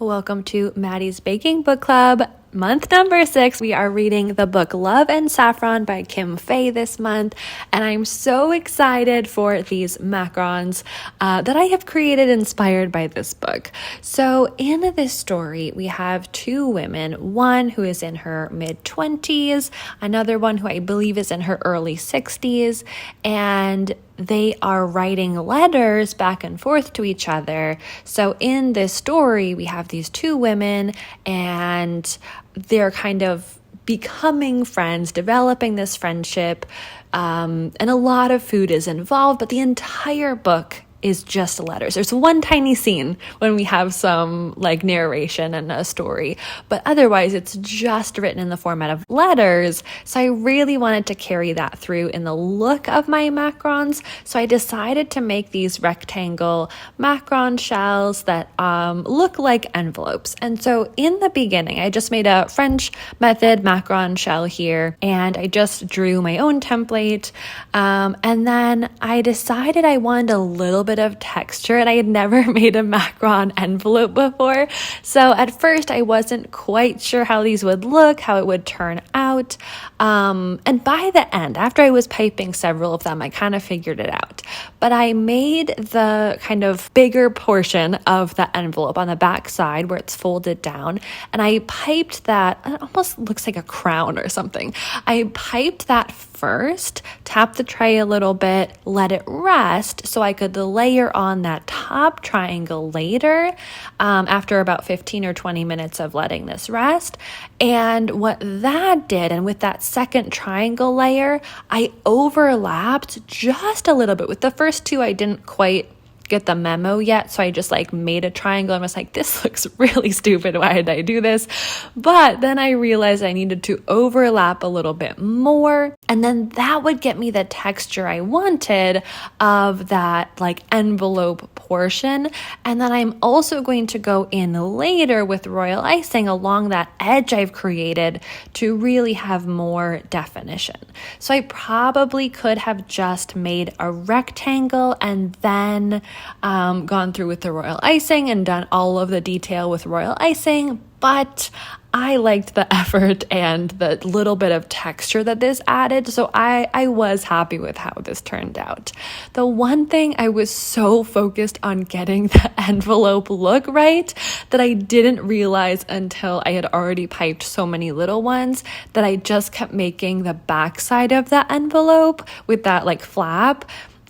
Welcome to Maddie's Baking Book Club, month number 6. We are reading the book Love and Saffron by Kim Fay this month, and I'm so excited for these macarons that I have created inspired by this book. So in this story, we have two women, one who is in her mid-20s, another one who I believe is in her early 60s, and they are writing letters back and forth to each other. So in this story, we have these two women and they're kind of becoming friends, developing this friendship, and a lot of food is involved, but the entire book is just letters. There's one tiny scene when we have some narration and a story, but otherwise it's just written in the format of letters. So I really wanted to carry that through in the look of my macarons. So I decided to make these rectangle macaron shells that look like envelopes. And so in the beginning, I just made a French method macaron shell here, and I just drew my own template. And then I decided I wanted a little bit of texture, and I had never made a macaron envelope before. So at first I wasn't quite sure how these would look, how it would turn out. And by the end, after I was piping several of them, I kind of figured it out. But I made the kind of bigger portion of the envelope on the back side where it's folded down, and I piped that. It almost looks like a crown or something. I piped that first, tapped the tray a little bit, let it rest so I could layer on that top triangle later, after about 15 or 20 minutes of letting this rest. And what that did, and with that second triangle layer, I overlapped just a little bit. With the first two, I didn't quite get the memo yet, so I just made a triangle and was like, this looks really stupid, why did I do this? But then I realized I needed to overlap a little bit more, and then that would get me the texture I wanted of that envelope portion. And then I'm also going to go in later with royal icing along that edge I've created to really have more definition. So I probably could have just made a rectangle and then gone through with the royal icing and done all of the detail with royal icing, but I liked the effort and the little bit of texture that this added, so I was happy with how this turned out. The one thing, I was so focused on getting the envelope look right that I didn't realize until I had already piped so many little ones that I just kept making the back side of the envelope with that flap.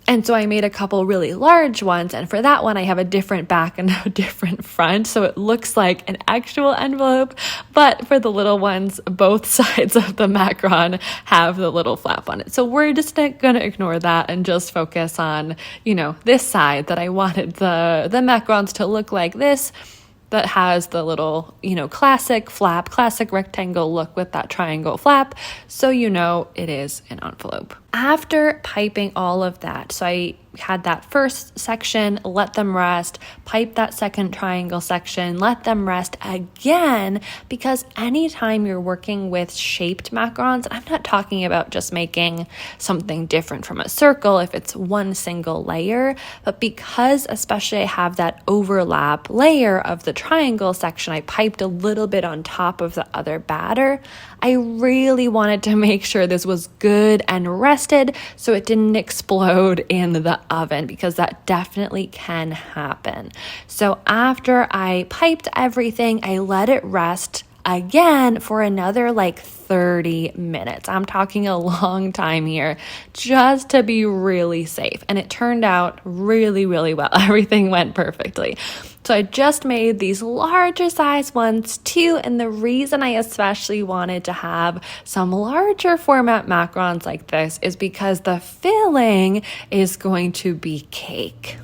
And so I made a couple really large ones, and for that one I have a different back and a different front, so it looks like an actual envelope, but for the little ones, both sides of the macaron have the little flap on it. So we're just going to ignore that and just focus on, this side that I wanted the macarons to look like this, that has the little, classic flap, classic rectangle look with that triangle flap, so it is an envelope. After piping all of that, so I had that first section, let them rest, pipe that second triangle section, let them rest again, because anytime you're working with shaped macarons, I'm not talking about just making something different from a circle if it's one single layer, but because especially I have that overlap layer of the triangle section, I piped a little bit on top of the other batter. I really wanted to make sure this was good and rested so it didn't explode in the oven, because that definitely can happen. So after I piped everything, I let it rest again for another 30 minutes. I'm talking a long time here, just to be really safe. And it turned out really, really well. Everything went perfectly. So I just made these larger size ones too. And the reason I especially wanted to have some larger format macarons like this is because the filling is going to be cake.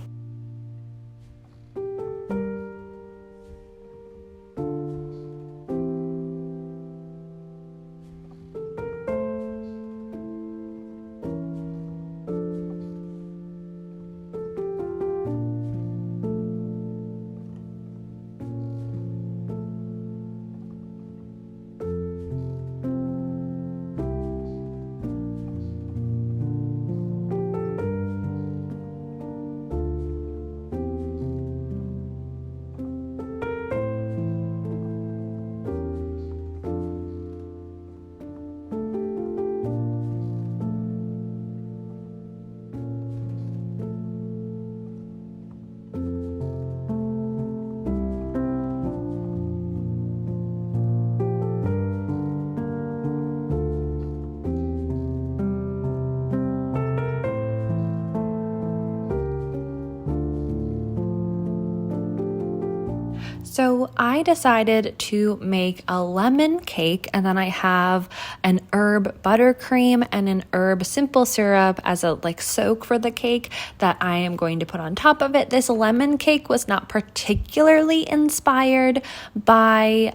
So I decided to make a lemon cake, and then I have an herb buttercream and an herb simple syrup as a soak for the cake that I am going to put on top of it. This lemon cake was not particularly inspired by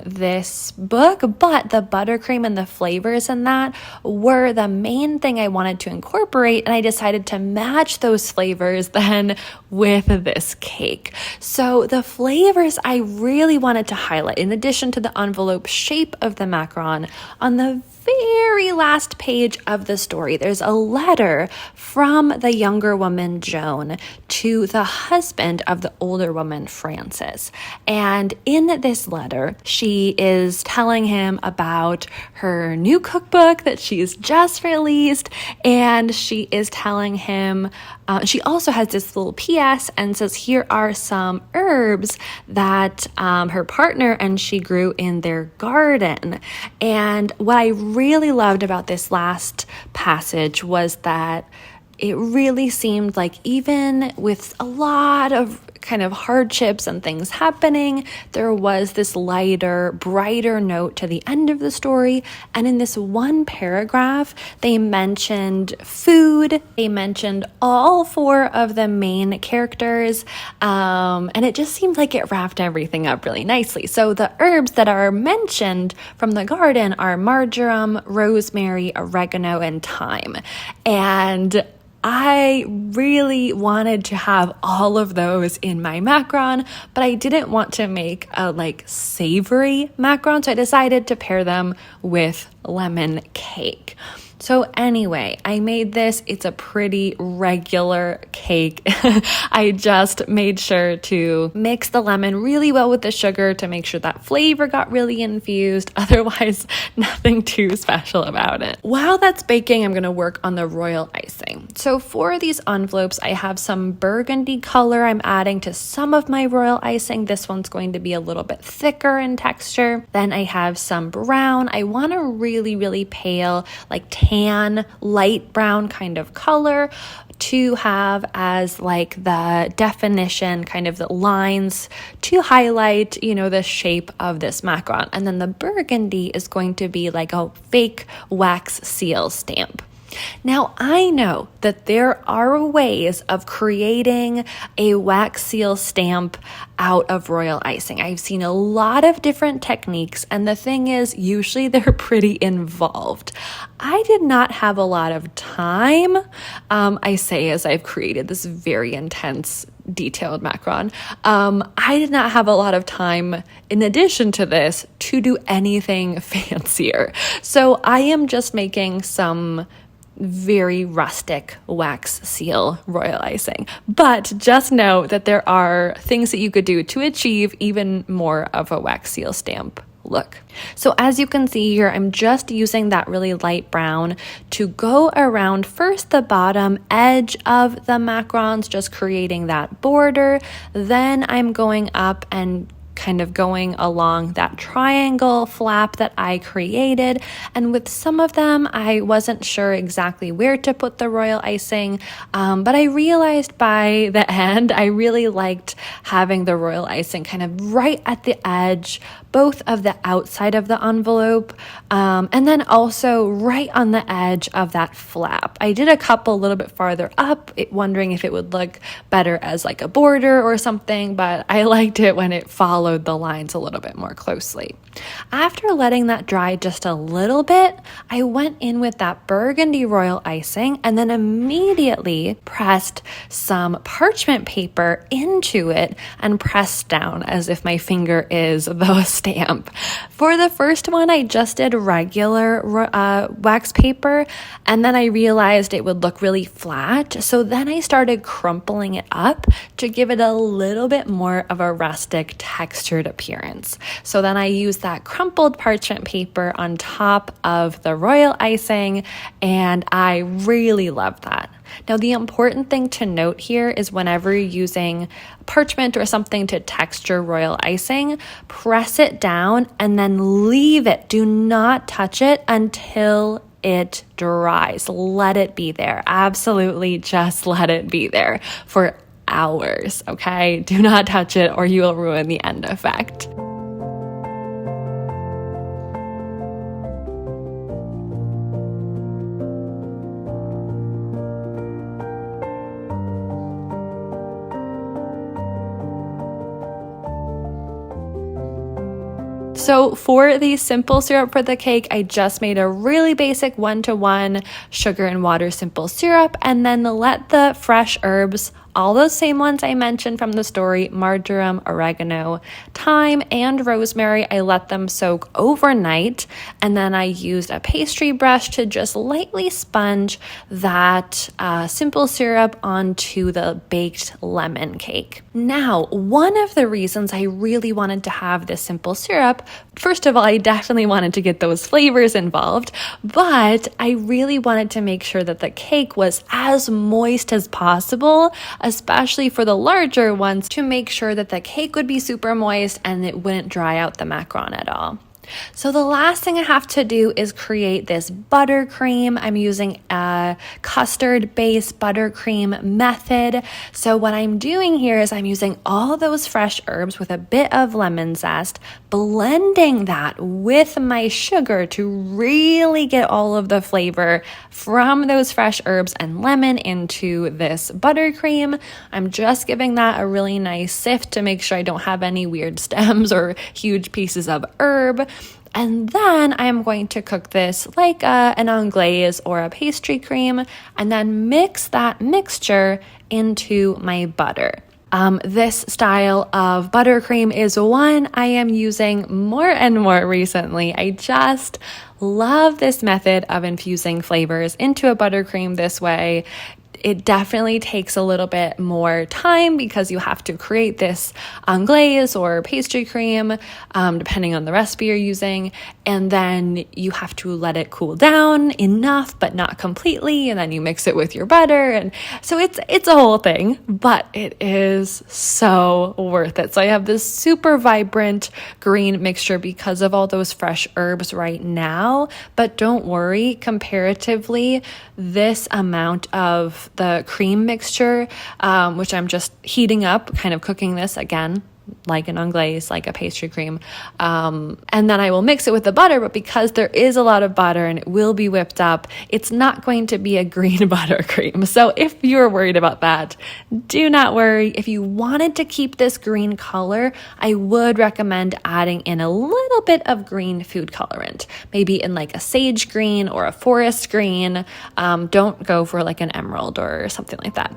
this book, but the buttercream and the flavors in that were the main thing I wanted to incorporate, and I decided to match those flavors then with this cake. So the flavors I really wanted to highlight, in addition to the envelope shape of the macaron, on the very last page of the story, there's a letter from the younger woman, Joan, to the husband of the older woman, Frances. And in this letter, she is telling him about her new cookbook that she's just released, and she is telling him, she also has this little PS and says, here are some herbs that her partner and she grew in their garden. And what I really loved about this last passage was that it really seemed like, even with a lot of kind of hardships and things happening, there was this lighter, brighter note to the end of the story. And in this one paragraph, they mentioned food. They mentioned all 4 of the main characters. And it just seemed like it wrapped everything up really nicely. So the herbs that are mentioned from the garden are marjoram, rosemary, oregano, and thyme. And I really wanted to have all of those in my macaron, but I didn't want to make a savory macaron, so I decided to pair them with lemon cake. So anyway, I made this. It's a pretty regular cake. I just made sure to mix the lemon really well with the sugar to make sure that flavor got really infused. Otherwise, nothing too special about it. While that's baking, I'm going to work on the royal icing. So for these envelopes, I have some burgundy color I'm adding to some of my royal icing. This one's going to be a little bit thicker in texture. Then I have some brown. I want a really, really pale, tan, light brown kind of color to have as the definition, kind of the lines to highlight, the shape of this macaron. And then the burgundy is going to be like a fake wax seal stamp. Now, I know that there are ways of creating a wax seal stamp out of royal icing. I've seen a lot of different techniques, and the thing is, usually they're pretty involved. I did not have a lot of time, I say as I've created this very intense detailed macaron. I did not have a lot of time, in addition to this, to do anything fancier. So I am just making some very rustic wax seal royal icing. But just know that there are things that you could do to achieve even more of a wax seal stamp look. So as you can see here, I'm just using that really light brown to go around first the bottom edge of the macarons, just creating that border. Then I'm going up and kind of going along that triangle flap that I created. And with some of them, I wasn't sure exactly where to put the royal icing, but I realized by the end, I really liked having the royal icing kind of right at the edge, both of the outside of the envelope, and then also right on the edge of that flap. I did a couple a little bit farther up, wondering if it would look better as a border or something, but I liked it when it followed the lines a little bit more closely. After letting that dry just a little bit, I went in with that burgundy royal icing and then immediately pressed some parchment paper into it and pressed down as if my finger is the stamp. For the first one, I just did regular wax paper, and then I realized it would look really flat. So then I started crumpling it up to give it a little bit more of a rustic textured appearance. So then I used that crumpled parchment paper on top of the royal icing, and I really love that. Now, the important thing to note here is whenever you're using parchment or something to texture royal icing, press it down and then leave it. Do not touch it until it dries. Let it be there. Absolutely just let it be there for hours, okay? Do not touch it or you will ruin the end effect. So for the simple syrup for the cake, I just made a really basic 1-to-1 sugar and water simple syrup, and then let the fresh herbs, all those same ones I mentioned from the story, marjoram, oregano, thyme, and rosemary, I let them soak overnight, and then I used a pastry brush to just lightly sponge that simple syrup onto the baked lemon cake. Now, one of the reasons I really wanted to have this simple syrup, first of all, I definitely wanted to get those flavors involved, but I really wanted to make sure that the cake was as moist as possible, especially for the larger ones, to make sure that the cake would be super moist and it wouldn't dry out the macaron at all. So the last thing I have to do is create this buttercream. I'm using a custard-based buttercream method. So what I'm doing here is I'm using all those fresh herbs with a bit of lemon zest, blending that with my sugar to really get all of the flavor from those fresh herbs and lemon into this buttercream. I'm just giving that a really nice sift to make sure I don't have any weird stems or huge pieces of herb. And then I am going to cook this like an anglaise or a pastry cream, and then mix that mixture into my butter. This style of buttercream is one I am using more and more recently. I just love this method of infusing flavors into a buttercream this way. It definitely takes a little bit more time because you have to create this anglaise or pastry cream, depending on the recipe you're using, and then you have to let it cool down enough, but not completely, and then you mix it with your butter, and so it's a whole thing, but it is so worth it. So I have this super vibrant green mixture because of all those fresh herbs right now, but don't worry, comparatively, this amount of the cream mixture, which I'm just heating up, kind of cooking this again, like an anglaise, like a pastry cream. And then I will mix it with the butter, but because there is a lot of butter and it will be whipped up, it's not going to be a green buttercream. So if you're worried about that, do not worry. If you wanted to keep this green color, I would recommend adding in a little bit of green food colorant, maybe in like a sage green or a forest green. Don't go for like an emerald or something like that.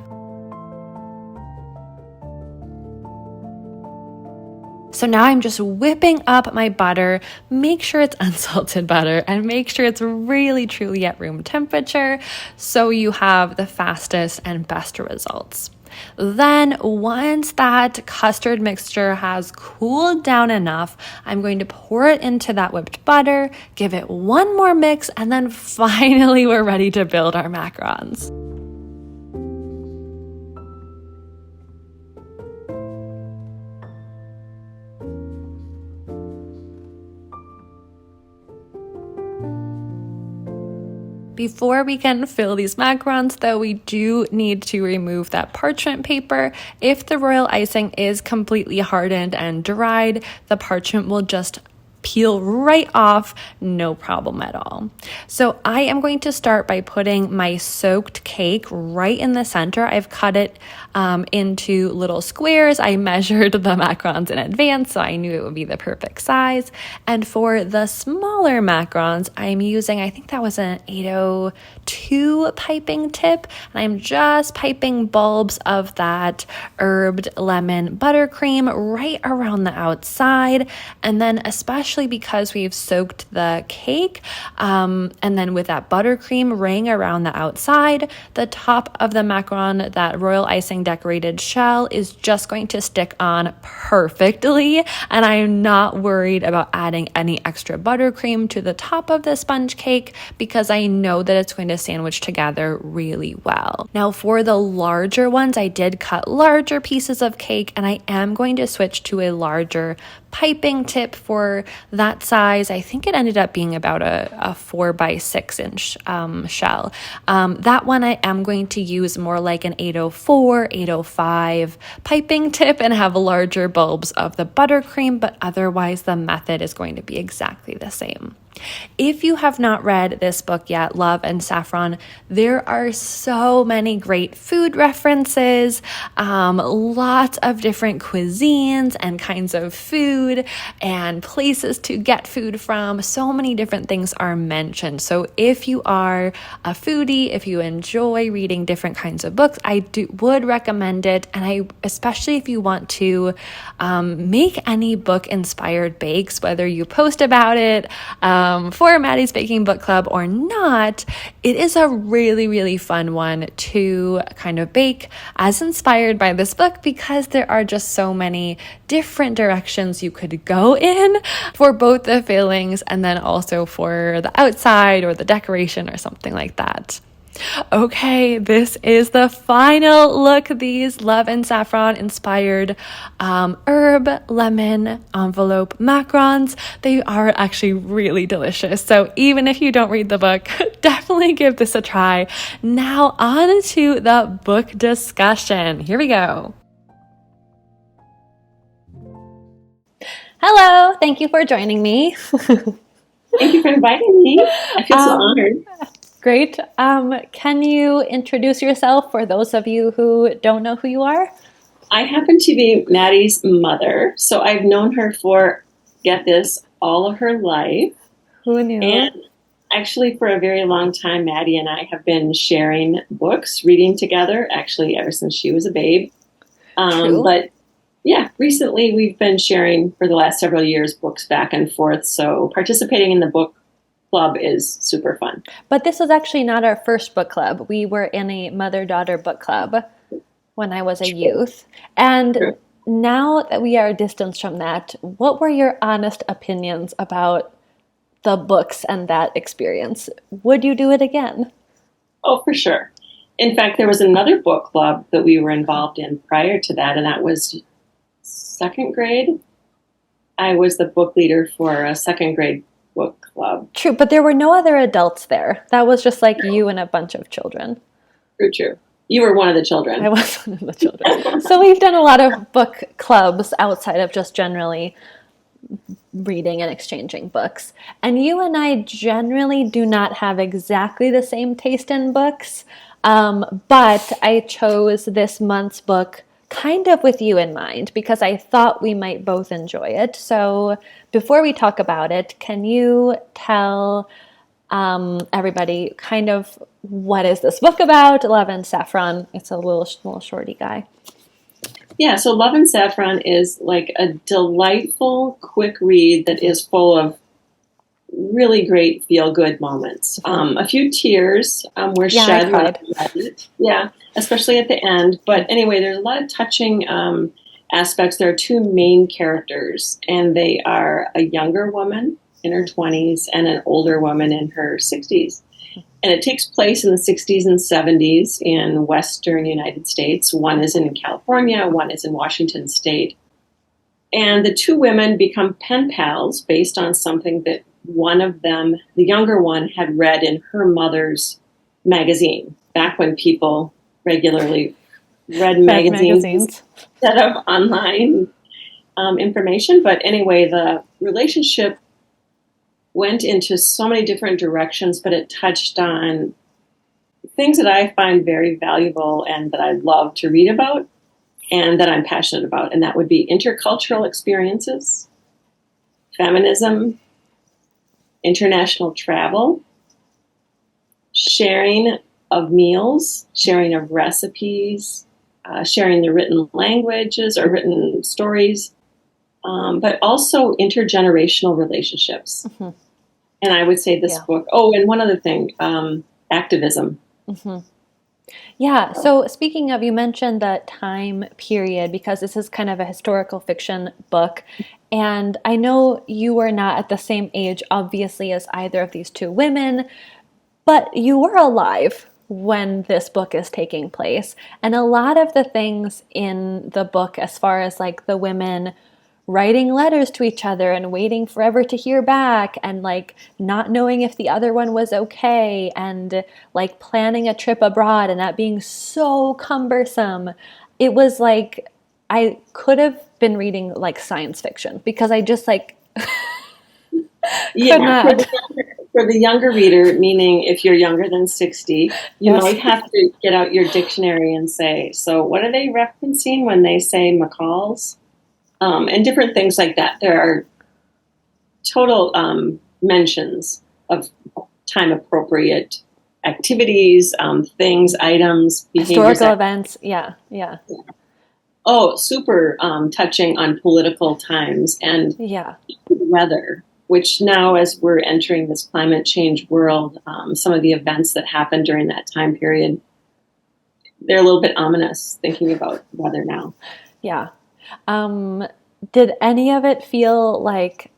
So now I'm just whipping up my butter. Make sure it's unsalted butter and make sure it's really truly at room temperature so you have the fastest and best results. Then once that custard mixture has cooled down enough, I'm going to pour it into that whipped butter, give it one more mix, and then finally we're ready to build our macarons. Before we can fill these macarons, though, we do need to remove that parchment paper. If the royal icing is completely hardened and dried, the parchment will just peel right off, no problem at all. So I am going to start by putting my soaked cake right in the center. I've cut it into little squares. I measured the macarons in advance, so I knew it would be the perfect size. And for the smaller macarons, I'm using, I think that was an 802 piping tip, and I'm just piping bulbs of that herbed lemon buttercream right around the outside, and then especially because we've soaked the cake, and then with that buttercream ring around the outside, the top of the macaron, that royal icing decorated shell, is just going to stick on perfectly, and I'm not worried about adding any extra buttercream to the top of the sponge cake because I know that it's going to sandwich together really well. Now for the larger ones, I did cut larger pieces of cake, and I am going to switch to a larger piping tip for that size. I think it ended up being about a 4 by 6 inch shell. That one I am going to use more like an 804, 805 piping tip and have larger bulbs of the buttercream, but otherwise the method is going to be exactly the same. If you have not read this book yet, Love and Saffron, there are so many great food references, lots of different cuisines and kinds of food and places to get food from. So many different things are mentioned. So if you are a foodie, if you enjoy reading different kinds of books, I would recommend it. And especially if you want to make any book inspired bakes, whether you post about it, for Maddie's Baking Book Club or not, it is a really, really fun one to kind of bake as inspired by this book because there are just so many different directions you could go in for both the fillings and then also for the outside or the decoration or something like that. Okay, this is the final look. These Love and Saffron inspired herb lemon envelope macarons. They are actually really delicious. So even if you don't read the book, definitely give this a try. Now on to the book discussion. Here we go. Hello, thank you for joining me. Thank you for inviting me. I feel so honored. Great. Can you introduce yourself for those of you who don't know who you are? I happen to be Maddie's mother, so I've known her for, get this, all of her life. Who knew? And actually for a very long time, Maddie and I have been sharing books, reading together, actually ever since she was a babe. But yeah, recently we've been sharing for the last several years books back and forth, so participating in the book club is super fun. But this was actually not our first book club. We were in a mother-daughter book club when I was a youth. And now that we are distanced from that, what were your honest opinions about the books and that experience? Would you do it again? Oh, for sure. In fact, there was another book club that we were involved in prior to that, and that was second grade. I was the book leader for a second grade book club. True, but there were no other adults there. That was just like you and a bunch of children. True. You were one of the children. I was one of the children. So we've done a lot of book clubs outside of just generally reading and exchanging books. And you and I generally do not have exactly the same taste in books, but I chose this month's book kind of with you in mind because I thought we might both enjoy it. So before we talk about it, can you tell everybody kind of what is this book about? Love and Saffron. It's a little shorty guy. Yeah, so Love and Saffron is like a delightful, quick read that is full of really great feel-good moments. A few tears were shed. I cried. Yeah, especially at the end. But anyway, there's a lot of touching aspects. There are two main characters, and they are a younger woman in her 20s and an older woman in her 60s. And it takes place in the 60s and 70s in Western United States. One is in California, one is in Washington State. And the two women become pen pals based on something that one of them, the younger one, had read in her mother's magazine, back when people regularly read magazines instead of online information. But anyway, the relationship went into so many different directions, but it touched on things that I find very valuable and that I love to read about and that I'm passionate about. And that would be intercultural experiences, feminism, international travel, sharing of meals, sharing of recipes, sharing the written languages or written stories, but also intergenerational relationships. Mm-hmm. And I would say this book, and one other thing, activism. Mm-hmm. Yeah, so speaking of, you mentioned the time period because this is kind of a historical fiction book. And I know you were not at the same age, obviously, as either of these two women, but you were alive when this book is taking place. And a lot of the things in the book, as far as like the women writing letters to each other and waiting forever to hear back and like not knowing if the other one was okay and like planning a trip abroad and that being so cumbersome. It was like I could have been reading like science fiction because I just like could Yeah, not. for the younger reader, meaning if you're younger than 60, you Yes. might have to get out your dictionary and say, so what are they referencing when they say macaws? And different things like that. There are total mentions of time appropriate activities, things, items, behaviors. Historical events. Yeah. Yeah. Oh, super touching on political times and Yeah. weather, which now, as we're entering this climate change world, some of the events that happened during that time period, they're a little bit ominous thinking about weather now. Yeah. Did any of it feel like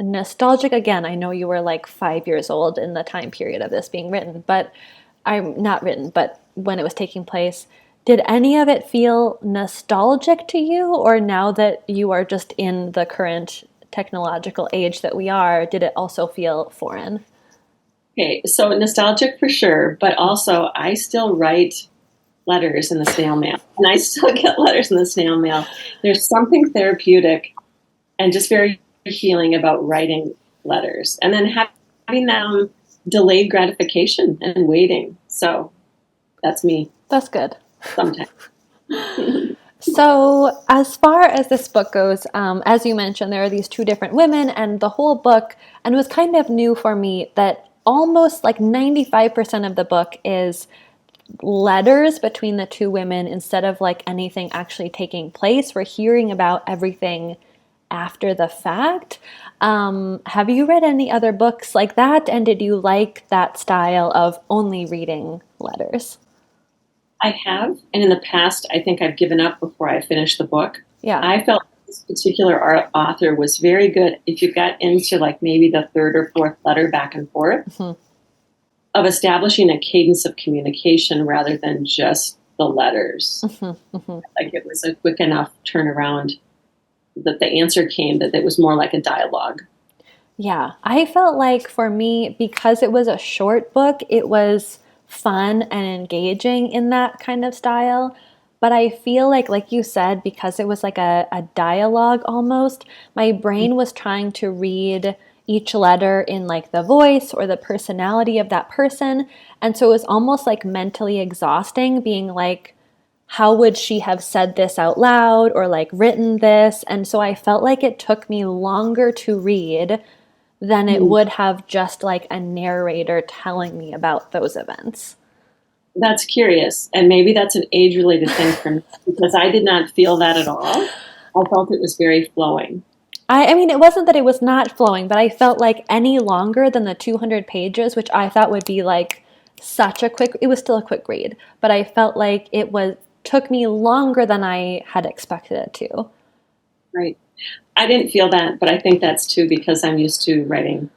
nostalgic? Again, I know you were like 5 years old in the time period of this being written, but I'm not written, but when it was taking place, did any of it feel nostalgic to you? Or now that you are just in the current technological age that we are, did it also feel foreign? Okay, so nostalgic for sure, but also I still write letters in the snail mail, and I still get letters in the snail mail. There's something therapeutic and just very healing about writing letters, and then having them delayed gratification and waiting. So that's me That's good. sometimes. So, as far as this book goes, as you mentioned, there are these two different women, and the whole book, and it was kind of new for me that almost like 95% of the book is letters between the two women instead of like anything actually taking place. We're hearing about everything after the fact. Have you read any other books like that? And did you like that style of only reading letters? I have, and in the past, I think I've given up before I finished the book. Yeah. I felt this particular author was very good if you got into like maybe the third or fourth letter back and forth of establishing a cadence of communication rather than just the letters. Like it was a quick enough turnaround that the answer came that it was more like a dialogue. Yeah, I felt like for me, because it was a short book, it was fun and engaging in that kind of style. But I feel like you said, because it was like a dialogue almost, my brain was trying to read each letter in like the voice or the personality of that person. And so it was almost like mentally exhausting being like, how would she have said this out loud or like written this? And so I felt like it took me longer to read than it would have just like a narrator telling me about those events. That's curious. And maybe that's an age related thing for me because I did not feel that at all. I felt it was very flowing. I mean, it wasn't that it was not flowing, but I felt like any longer than the 200 pages, which I thought would be like such a quick, it was still a quick read, but I felt like it was, took me longer than I had expected it to. Right. I didn't feel that, but I think that's too because I'm used to writing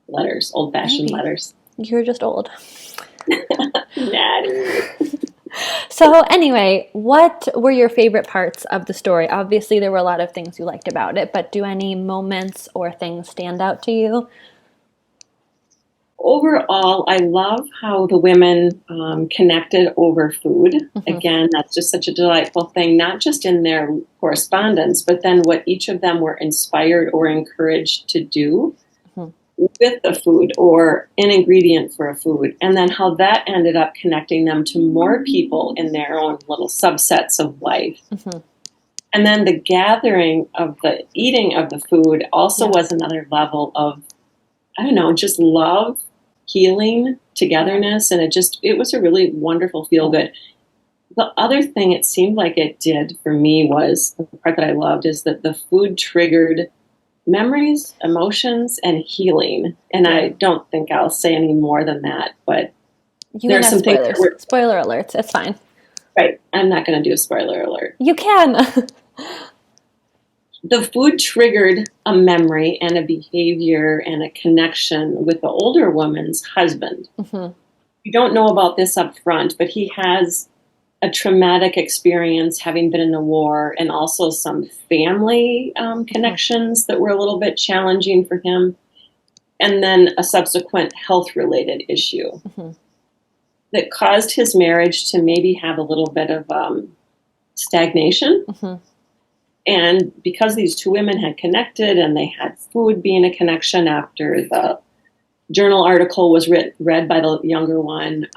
letters, old-fashioned letters. You're just old. Maddie. So anyway, what were your favorite parts of the story? Obviously, there were a lot of things you liked about it, but do any moments or things stand out to you? Overall, I love how the women connected over food. Again, that's just such a delightful thing, not just in their correspondence, but then what each of them were inspired or encouraged to do with the food or an ingredient for a food. And then how that ended up connecting them to more people in their own little subsets of life. And then the gathering of the eating of the food also was another level of, I don't know, just love, healing, togetherness, and it was a really wonderful feel good. The other thing it seemed like it did for me was the part that I loved is that the food triggered memories, emotions, and healing. And I don't think I'll say any more than that, but there are some spoilers. Things that were, spoiler alerts, it's fine. Right, I'm not going to do a spoiler alert. You can. The food triggered a memory and a behavior and a connection with the older woman's husband. You don't know about this up front, but he has a traumatic experience having been in the war, and also some family connections that were a little bit challenging for him, and then a subsequent health-related issue that caused his marriage to maybe have a little bit of stagnation. And because these two women had connected and they had food being a connection after the journal article was read by the younger one,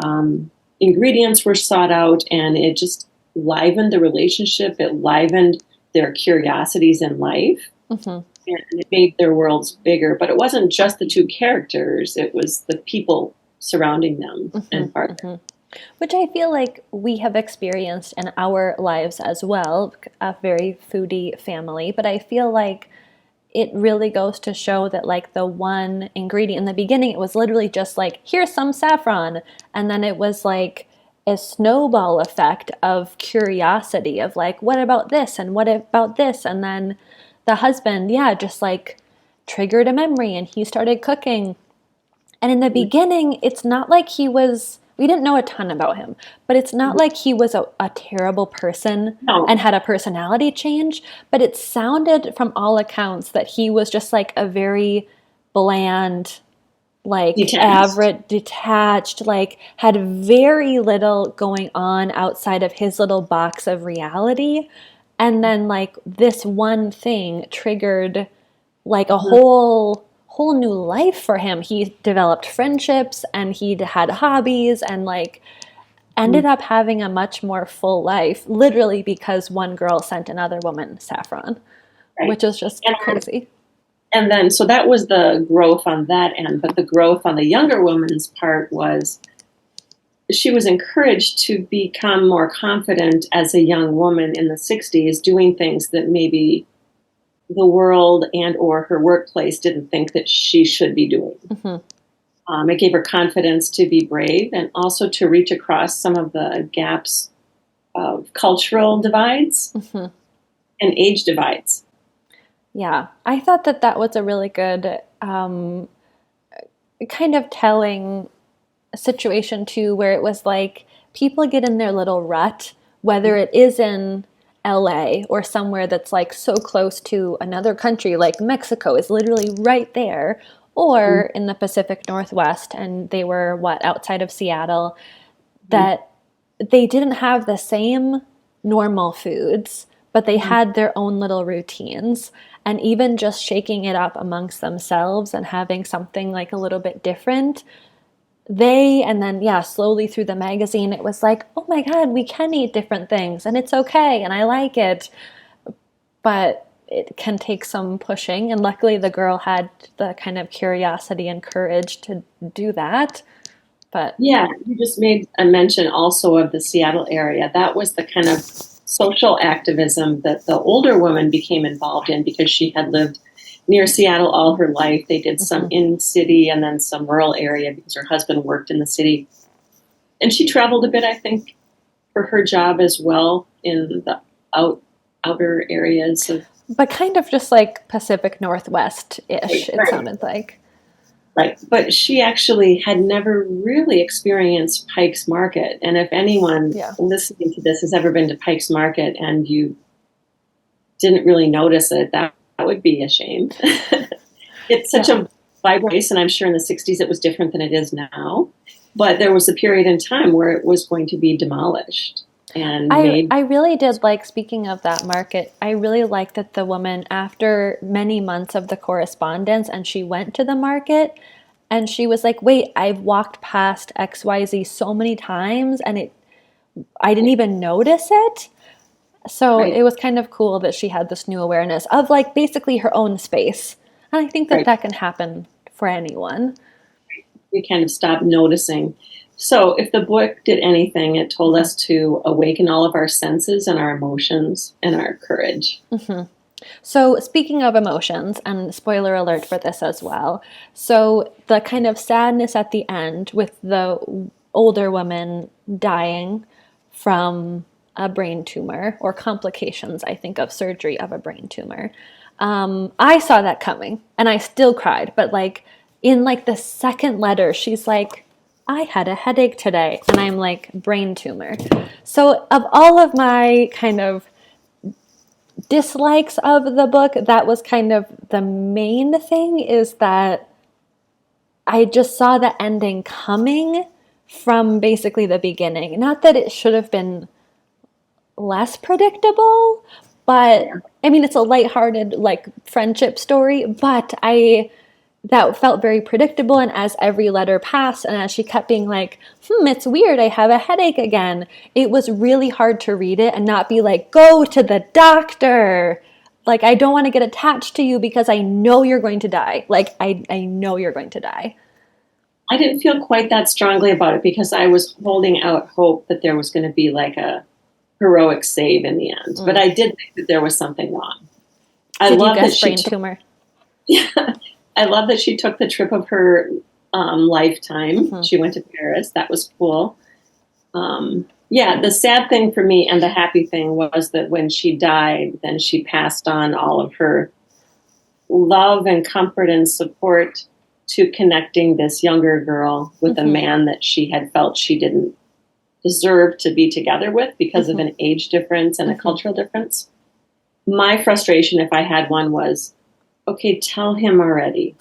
ingredients were sought out, and it just livened the relationship. It livened their curiosities in life, and it made their worlds bigger. But it wasn't just the two characters, it was the people surrounding them and partner. Which I feel like we have experienced in our lives as well, a very foodie family. But I feel like it really goes to show that like the one ingredient in the beginning, it was literally just like, here's some saffron. And then it was like a snowball effect of curiosity of like, what about this? And what about this? And then the husband, just like triggered a memory and he started cooking. And in the beginning, it's not like we didn't know a ton about him, but it's not like he was a terrible person and had a personality change, but it sounded from all accounts that he was just like a very bland, like average, detached, like had very little going on outside of his little box of reality. And then like this one thing triggered like a whole new life for him. He developed friendships and he had hobbies and like ended up having a much more full life, literally because one girl sent another woman saffron, which is just crazy. And then, so that was the growth on that end, but the growth on the younger woman's part was she was encouraged to become more confident as a young woman in the 60s, doing things that maybe the world and or her workplace didn't think that she should be doing. It gave her confidence to be brave and also to reach across some of the gaps of cultural divides and age divides. Yeah, I thought that was a really good kind of telling situation too, where it was like people get in their little rut, whether it is in LA or somewhere that's like so close to another country, like Mexico is literally right there, or in the Pacific Northwest, and they were outside of Seattle, that they didn't have the same normal foods, but they had their own little routines. And even just shaking it up amongst themselves and having something like a little bit different, and then slowly through the magazine, it was like, oh my God, we can eat different things and it's okay and I like it. But it can take some pushing. And luckily the girl had the kind of curiosity and courage to do that. But yeah, you just made a mention also of the Seattle area. That was the kind of social activism that the older woman became involved in because she had lived near Seattle all her life. They did some in city and then some rural area because her husband worked in the city. And she traveled a bit, I think, for her job as well in the outer areas of. But kind of just like Pacific Northwest-ish, it sounded like. Right. But she actually had never really experienced Pike's Market. And if anyone listening to this has ever been to Pike's Market and you didn't really notice it, that would be a shame. It's such a vibrant place, and I'm sure in the 60s it was different than it is now. But there was a period in time where it was going to be demolished. And I really did like, speaking of that market, I really liked that the woman, after many months of the correspondence, and she went to the market, and she was like, wait, I've walked past XYZ so many times, and I didn't even notice it. So it was kind of cool that she had this new awareness of like basically her own space. And I think that can happen for anyone. We kind of stopped noticing. So if the book did anything, it told us to awaken all of our senses and our emotions and our courage. So speaking of emotions, and spoiler alert for this as well, so the kind of sadness at the end with the older woman dying from a brain tumor, or complications, I think, of surgery of a brain tumor. I saw that coming and I still cried, but like in like the second letter, she's like, I had a headache today. And I'm like, brain tumor. So of all of my kind of dislikes of the book, that was kind of the main thing, is that I just saw the ending coming from basically the beginning. Not that it should have been less predictable, but I mean, it's a lighthearted like friendship story, but that felt very predictable. And as every letter passed, and as she kept being like, it's weird, I have a headache again, it was really hard to read it and not be like, go to the doctor. Like, I don't want to get attached to you because I know you're going to die. Like, I know you're going to die. I didn't feel quite that strongly about it because I was holding out hope that there was going to be like a heroic save in the end. But I did think that there was something wrong. Did you guess brain tumor? Yeah. I love that she took the trip of her lifetime. She went to Paris. That was cool. The sad thing for me and the happy thing was that when she died, then she passed on all of her love and comfort and support to connecting this younger girl with a man that she had felt she didn't deserve to be together with because of an age difference and a cultural difference. My frustration, if I had one, was, okay, tell him already.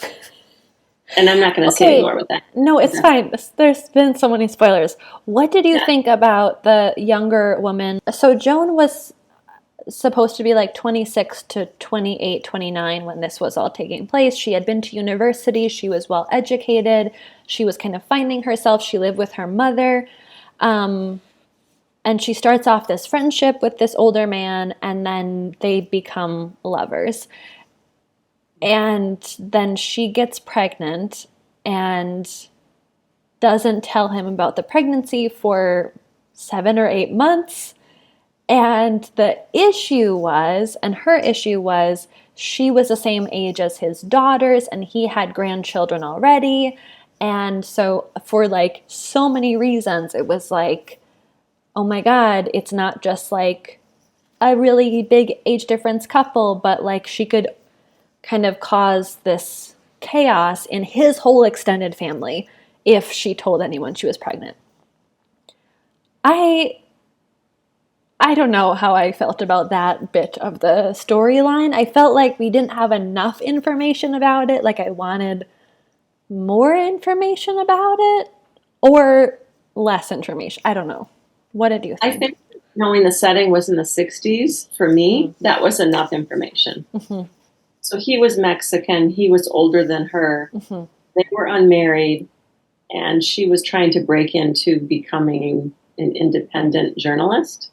And I'm not going to say any more with that. No, it's fine. There's been so many spoilers. What did you think about the younger woman? So Joan was supposed to be like 26 to 28, 29 when this was all taking place. She had been to university. She was well educated. She was kind of finding herself. She lived with her mother. And she starts off this friendship with this older man, and then they become lovers. And then she gets pregnant and doesn't tell him about the pregnancy for 7 or 8 months. And the issue was, and her issue was, she was the same age as his daughters and he had grandchildren already. And so for like so many reasons, it was like, oh my God, it's not just like a really big age difference couple, but like she could kind of cause this chaos in his whole extended family if she told anyone she was pregnant. I don't know how I felt about that bit of the storyline. I felt like we didn't have enough information about it. Like I wanted more information about it or less information. I don't know. What did you think? I think knowing the setting was in the 60s, for me, that was enough information. So he was Mexican. He was older than her. They were unmarried. And she was trying to break into becoming an independent journalist.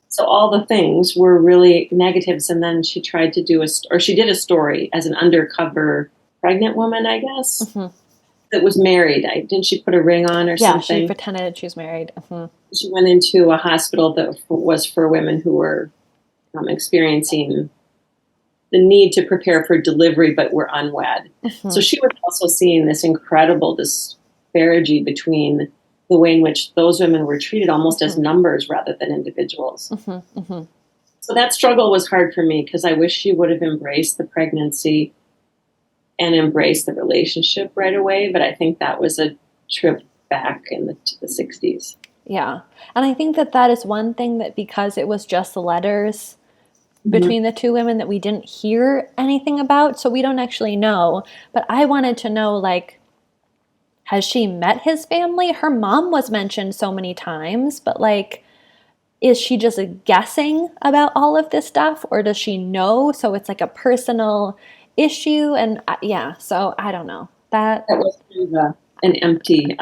So all the things were really negatives. And then she tried to do she did a story as an undercover pregnant woman, I guess, that was married. Didn't she put a ring on or something? Yeah, she pretended she was married. She went into a hospital that was for women who were experiencing the need to prepare for delivery but were unwed. So she was also seeing this incredible disparity between the way in which those women were treated almost as numbers rather than individuals. So that struggle was hard for me because I wish she would have embraced the pregnancy and embraced the relationship right away. But I think that was a trip back in the 60s. Yeah. And I think that is one thing that because it was just letters between the two women that we didn't hear anything about. So we don't actually know. But I wanted to know, like, has she met his family? Her mom was mentioned so many times, but like, is she just guessing about all of this stuff or does she know? So it's like a personal issue. And so I don't know. That was kind of an empty...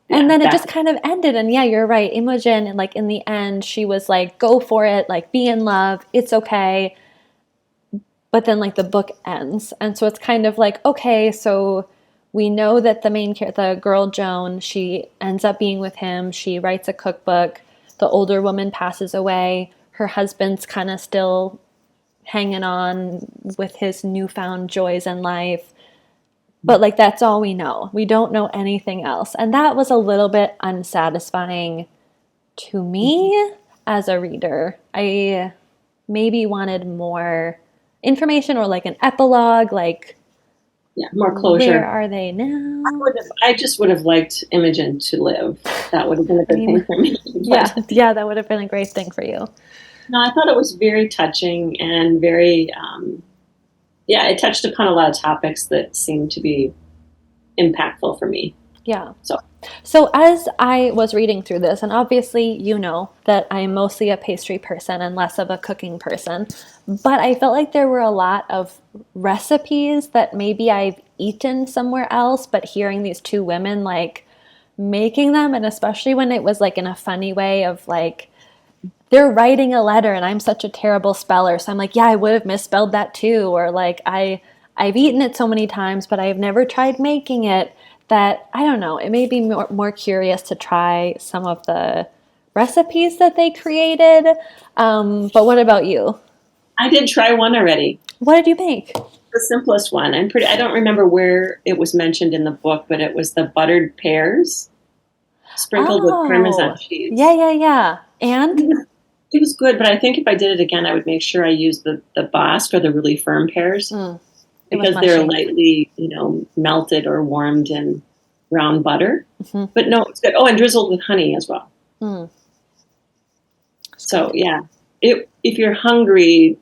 and then it just kind of ended. And yeah, you're right. Imogen, and like in the end, she was like, go for it. Like, be in love. It's okay. But then like the book ends. And so it's kind of like, okay, so we know that the girl Joan, she ends up being with him. She writes a cookbook. The older woman passes away. Her husband's kind of still hanging on with his newfound joys in life. But like, that's all we know. We don't know anything else. And that was a little bit unsatisfying to me as a reader. I maybe wanted more information or like an epilogue, like Yeah, more Where closure. are they now? I just would have liked Imogen to live. That would have been a I good thing mean, for me. yeah, But yeah, that would have been a great thing for you. no, I thought it was very touching and very, yeah, it touched upon a lot of topics that seemed to be impactful for me. Yeah. So So, as I was reading through this, and obviously you know that I'm mostly a pastry person and less of a cooking person, but I felt like there were a lot of recipes that maybe I've eaten somewhere else, but hearing these two women like making them, and especially when it was like in a funny way of like, they're writing a letter and I'm such a terrible speller. So I'm like, yeah, I would have misspelled that too. Or like I've eaten it so many times, but I've never tried making it that I don't know. It made me more curious to try some of the recipes that they created. But what about you? I did try one already. What did you make? The simplest one. I don't remember where it was mentioned in the book, but it was the buttered pears sprinkled with Parmesan Oh, yeah, cheese. yeah, yeah. And It was good, but I think if I did it again, I would make sure I used the Bosque or the really firm pears mm, it was because they're mushy. lightly, melted or warmed in brown butter. Hmm. But no, it's good. Oh, and drizzled with honey as well. Mm, it's So good. yeah, if you're hungry,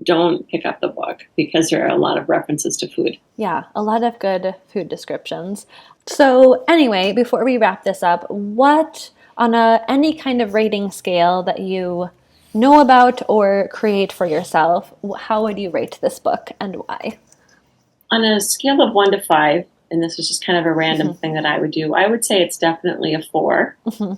don't pick up the book because there are a lot of references to food. Yeah, a lot of good food descriptions. So, anyway, before we wrap this up, what on any kind of rating scale that you know about or create for yourself, how would you rate this book and why? On a scale of 1 to 5, and this is just kind of a random Hmm. thing that I would do, I would say it's definitely a 4. Hmm.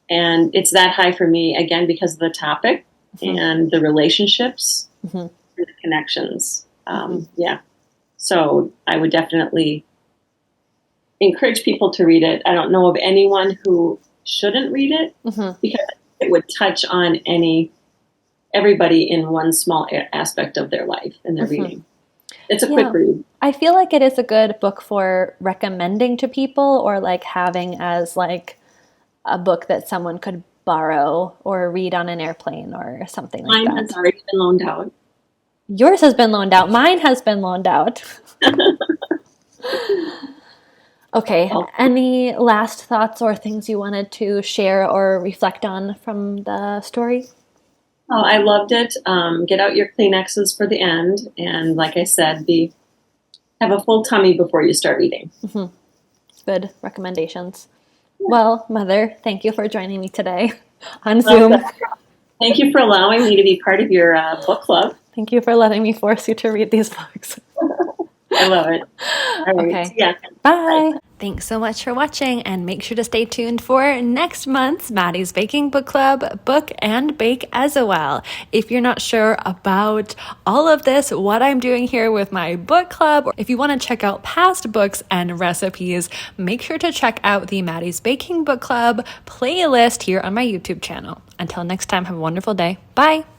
And it's that high for me, again, because of the topic Hmm. and the relationships Hmm. and the connections. Hmm. Yeah. So I would definitely encourage people to read it. I don't know of anyone who shouldn't read it Hmm. because it would touch on everybody in one small aspect of their life and their Hmm. reading. It's a quick Yeah. read. I feel like it is a good book for recommending to people or like having as like a book that someone could borrow or read on an airplane or something like Mine has that. already been loaned out. Yours has been loaned out. Mine has been loaned out. Okay. Well, Any last thoughts or things you wanted to share or reflect on from the story? oh, I loved it. Get out your Kleenexes for the end, and like I said, have a full tummy before you start eating. Hmm. Good recommendations. Yeah. Well, Mother, thank you for joining me today on Well, Zoom. thank you for allowing me to be part of your book club. Thank you for letting me force you to read these books. I love it. All right. Okay. Yeah. Bye. Bye. Thanks so much for watching, and make sure to stay tuned for next month's Maddie's Baking Book Club Book and Bake as well. If you're not sure about all of this, what I'm doing here with my book club, or if you want to check out past books and recipes, make sure to check out the Maddie's Baking Book Club playlist here on my YouTube channel. Until next time, have a wonderful day. Bye.